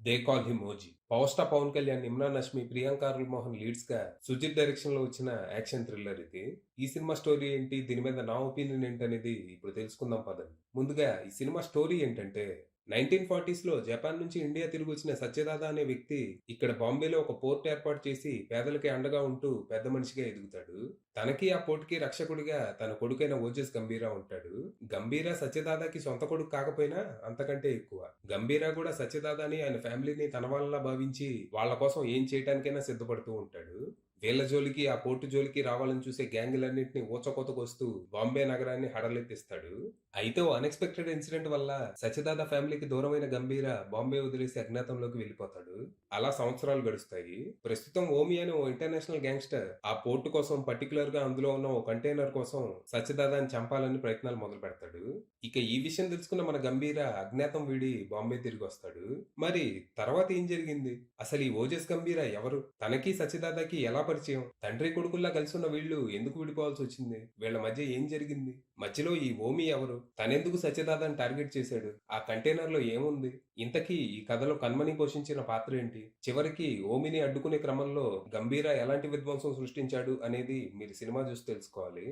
They call him OG. Power star Pawan Kalyan, Imran Hashmi, Priyanka Arul Mohan leads గా Sujeeth direction లో వచ్చిన యాక్షన్ థ్రిల్లర్ ఇది. ఈ సినిమా స్టోరీ ఏంటి, దీని మీద నా ఒపీనియన్ ఏంటనేది ఇప్పుడు తెలుసుకుందాం పదండి. ముందుగా ఈ సినిమా స్టోరీ ఏంటంటే 1940s లో జపాన్ నుంచి ఇండియా తిరిగి వచ్చిన సత్యదాదా అనే వ్యక్తి ఇక్కడ బాంబేలో ఒక పోర్ట్ ఏర్పాటు చేసి పేదలకి అండగా ఉంటూ పెద్ద మనిషిగా ఎదుగుతాడు. తనకి ఆ పోర్టుకి రక్షకుడిగా తన కొడుకైన ఓజస్ గంభీరా ఉంటాడు. గంభీరా సత్యదాదాకి సొంత కొడుకు కాకపోయినా అంతకంటే ఎక్కువ. గంభీరా కూడా సత్యదాదాని, ఆయన ఫ్యామిలీని తన వాళ్ళలా భావించి వాళ్ళ కోసం ఏం చేయటానికైనా సిద్ధపడుతూ ఉంటాడు. వీళ్ళ జోలికి, ఆ పోర్టు జోలికి రావాలని చూసే గ్యాంగులన్నింటినీ ఊచకోతకొస్తూ బాంబే నగరాన్ని హడలెత్తిస్తాడు. అయితే ఓ అన్ఎక్స్పెక్టెడ్ ఇన్సిడెంట్ వల్ల సత్యదాదా ఫ్యామిలీకి దూరమైన గంభీర బాంబే వదిలేసి అజ్ఞాతంలోకి వెళ్ళిపోతాడు. అలా సంవత్సరాలు గడుస్తాయి. ప్రస్తుతం ఓమి అనే ఓ ఇంటర్నేషనల్ గ్యాంగ్స్టర్ ఆ పోర్టు కోసం, పర్టికులర్ గా అందులో ఉన్న ఓ కంటైనర్ కోసం సత్యదాదాని చంపాలని ప్రయత్నాలు మొదలు పెడతాడు. ఇక ఈ విషయం తెలుసుకున్న మన గంభీర అజ్ఞాతం వీడి బాంబే తిరిగి వస్తాడు. మరి తర్వాత ఏం జరిగింది? అసలు ఈ ఓజస్ గంభీర ఎవరు? తనకి సత్యదాదాకి ఎలా పరిచయం? తండ్రి కొడుకుల్లా కలిసి ఉన్న వీళ్ళు ఎందుకు విడిపోవాల్సి వచ్చింది? వీళ్ళ మధ్య ఏం జరిగింది? మధ్యలో ఈ ఓమి ఎవరు? తనెందుకు సత్యదాదాని టార్గెట్ చేశాడు? ఆ కంటైనర్ లో ఏముంది? ఇంతకీ ఈ కథలో కన్మని పోషించిన పాత్ర ఏంటి? చివరికి ఓమిని అడ్డుకునే క్రమంలో గంభీర ఎలాంటి విధ్వంసం సృష్టించాడు అనేది మీరు సినిమా చూసి తెలుసుకోవాలి.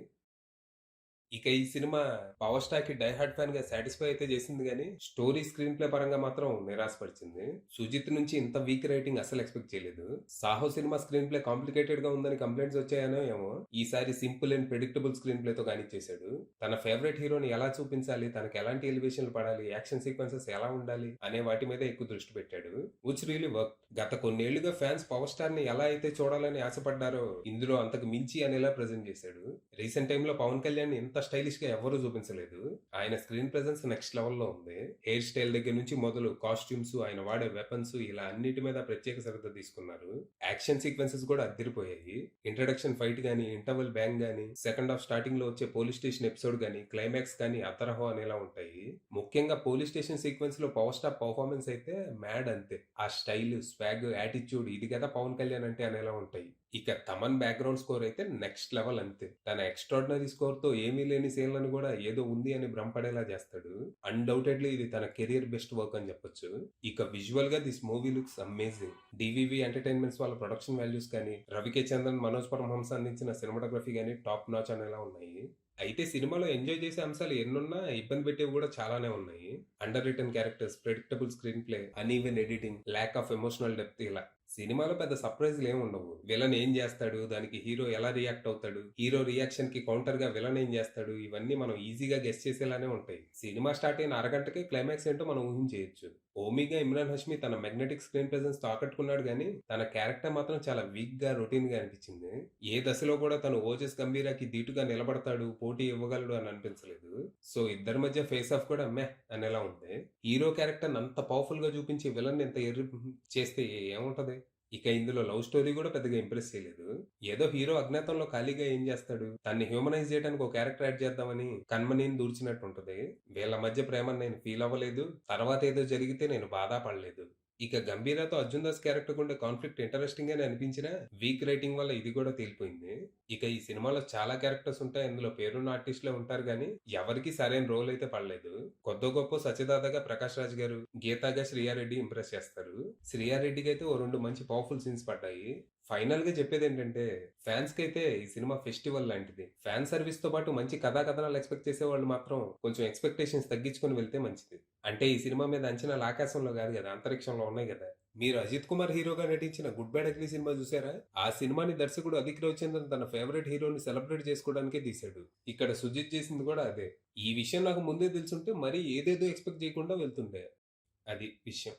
ఇక ఈ సినిమా పవర్ స్టార్ కి డై హార్డ్ ఫ్యాన్ గా సాటిస్ఫై అయితే చేసింది గానీ, స్టోరీ, స్క్రీన్ ప్లే పరంగా మాత్రం నిరాశపరిచింది. సుజిత్ నుంచి ఇంత వీక్ రైటింగ్ అసలు ఎక్స్పెక్ట్ చేయలేదు. Saaho cinema screen play complicated గా ఉందని కంప్లైంట్స్ వచ్చాయనో ఏమో, ఈసారి simple and predictable screen play తో కానిచ్చేశాడు. తన ఫేవరెట్ హీరోని ఎలా చూపించాలి, తనకి ఎలాంటి ఎలివేషన్లు పడాలి, యాక్షన్ సీక్వెన్సెస్ ఎలా ఉండాలి అనే వాటి మీద ఎక్కువ దృష్టి పెట్టాడు. Which really work. గత కొన్నేళ్లుగా ఫ్యాన్స్ పవర్ స్టార్ ని ఎలా అయితే చూడాలని ఆశపడ్డారో, ఇందులో అంతకు మించి అనేలా ప్రెజెంట్ చేశాడు. రీసెంట్ టైమ్ లో పవన్ కళ్యాణ్ ఇంత స్టైలిష్ గా ఎవరూ చూపించలేదు. ఆయన స్క్రీన్ ప్రెజెన్స్ నెక్స్ట్ లెవెల్లో ఉంది. హెయిర్ స్టైల్ దగ్గర నుంచి మొదలు కాస్ట్యూమ్స్, ఆయన వాడే వెపన్స్, ఇలా అన్నిటి మీద ప్రత్యేక శ్రద్ధ తీసుకున్నారు. యాక్షన్ సీక్వెన్సెస్ కూడా అదిరిపోయాయి. ఇంట్రడక్షన్ ఫైట్ గానీ, ఇంటర్వెల్ బ్యాంగ్ గానీ, సెకండ్ హాఫ్ స్టార్టింగ్ లో వచ్చే పోలీస్ స్టేషన్ ఎపిసోడ్ గానీ, క్లైమాక్స్ గానీ అతరహో అనేలా ఉంటాయి. ముఖ్యంగా పోలీస్ స్టేషన్ సీక్వెన్స్ లో పవర్ స్టార్ పర్ఫార్మెన్స్ అయితే మ్యాడ్ అంతే. ఆ స్టైల్, స్వాగ్, యాటిట్యూడ్, ఇది కదా పవన్ కళ్యాణ్ అంటే అనేలా ఉంటాయి. ఇక తమన్ బ్యాక్గ్రౌండ్ స్కోర్ అయితే నెక్స్ట్ లెవెల్ అంతే. తన ఎక్స్ట్రాడినరీ స్కోర్ తో ఏమీ లేని సీన్లను కూడా ఏదో ఉంది అని భ్రమపడేలా చేస్తాడు. అన్డౌటెడ్లీ ఇది తన కెరియర్ బెస్ట్ వర్క్ అని చెప్పొచ్చు. ఇక విజువల్ గా this movie looks amazing. DVV entertainments వాళ్ళ ప్రొడక్షన్ వాల్యూస్ కానీ, రవికే చంద్రన్, మనోజ్ పరమహంస అందించిన సినిమాటోగ్రఫీ కానీ టాప్ నాచ్ అనేలా ఉన్నాయి. అయితే సినిమాలో ఎంజాయ్ చేసే అంశాలు ఎన్నున్నా ఇబ్బంది పెట్టేవి కూడా చాలానే ఉన్నాయి. Underwritten characters, predictable screenplay, uneven editing, lack of emotional depth, ఇలా సినిమాలో పెద్ద సర్ప్రైజ్లు ఏమి ఉండవు. విలన్ ఏం చేస్తాడు, దానికి హీరో ఎలా రియాక్ట్ అవుతాడు, హీరో రియాక్షన్ కి కౌంటర్ గా విలన్ ఏం చేస్తాడు, ఇవన్నీ మనం ఈజీగా గెస్ చేసేలానే ఉంటాయి. సినిమా స్టార్ట్ అయిన అరగంటకే క్లైమాక్స్ ఏంటో మనం ఊహించేయచ్చు. ఓమిగా ఇమ్రాన్ హష్మి తన మెగ్నెటిక్ స్క్రీన్ ప్రెజెన్స్ తో ఆకట్టుకున్నాడు గానీ, తన క్యారెక్టర్ మాత్రం చాలా వీక్ గా, రొటీన్ గా అనిపించింది. ఏ దశలో కూడా తను ఓజస్ గంభీరాకి ధీటుగా నిలబడతాడు, పోటీ ఇవ్వగలడు అని అనిపించలేదు. సో ఇద్దరి మధ్య ఫేస్ ఆఫ్ కూడా మెహ్ అనేలా ఉంది. హీరో క్యారెక్టర్ అంత పవర్ఫుల్ గా చూపించి విలన్ ఎంత ఎర్రి చేస్తే ఏముంటది? ఇక ఇందులో లవ్ స్టోరీ కూడా పెద్దగా ఇంప్రెస్ చేయలేదు. ఏదో హీరో అజ్ఞాతంలో ఖాళీగా ఏం చేస్తాడు, తన్ని హ్యూమనైజ్ చేయడానికి ఒక క్యారెక్టర్ యాడ్ చేద్దామని కన్మనిని దూర్చినట్టు ఉంటది. వీళ్ళ మధ్య ప్రేమను నేను ఫీల్ అవ్వలేదు. తర్వాత ఏదో జరిగితే నేను బాధపడలేదు. ఇక గంభీరతో అర్జున్ దాస్ క్యారెక్టర్ ఉండే కాన్ఫ్లిక్ట్ ఇంట్రెస్టింగ్ గానే అనిపించినా, వీక్ రైటింగ్ వల్ల ఇది కూడా తేలిపోయింది. ఇక ఈ సినిమాలో చాలా క్యారెక్టర్స్ ఉంటాయి. అందులో పేరున్న ఆర్టిస్టులే ఉంటారు గానీ, ఎవరికి సరైన రోల్ అయితే పడలేదు. కొద్దో గొప్ప సత్యదాదాగా ప్రకాష్ రాజ్ గారు, గీతాగా శ్రీయారెడ్డి ఇంప్రెస్ చేస్తారు. శ్రీయారెడ్డికి అయితే ఓ 2 మంచి పవర్ఫుల్ సీన్స్ పడ్డాయి. ఫైనల్ గా చెప్పేదేంటంటే, ఫ్యాన్స్ కైతే ఈ సినిమా ఫెస్టివల్ లాంటిది. ఫ్యాన్ సర్వీస్ తో పాటు మంచి కథా కథనాలు ఎక్స్పెక్ట్ చేసే వాళ్ళు మాత్రం కొంచెం ఎక్స్పెక్టేషన్స్ తగ్గించుకొని వెళ్తే మంచిది. అంటే ఈ సినిమా మీద అంచనాలు ఆకాశంలో కాదు కదా, అంతరిక్షంలో ఉన్నాయి కదా. మీరు అజిత్ కుమార్ హీరోగా నటించిన గుడ్ బ్యాడ్ అగ్లీ సినిమా చూసారా? ఆ సినిమాని దర్శకుడు అదిక్ రవిచంద్రన్ తన ఫేవరెట్ హీరోని సెలబ్రేట్ చేసుకోవడానికే తీశాడు. ఇక్కడ సుజిత్ చేసింది కూడా అదే. ఈ విషయం నాకు ముందే తెలుసుంటే మరీ ఏదేదో ఎక్స్పెక్ట్ చేయకుండా వెళ్తుండే. అది విషయం.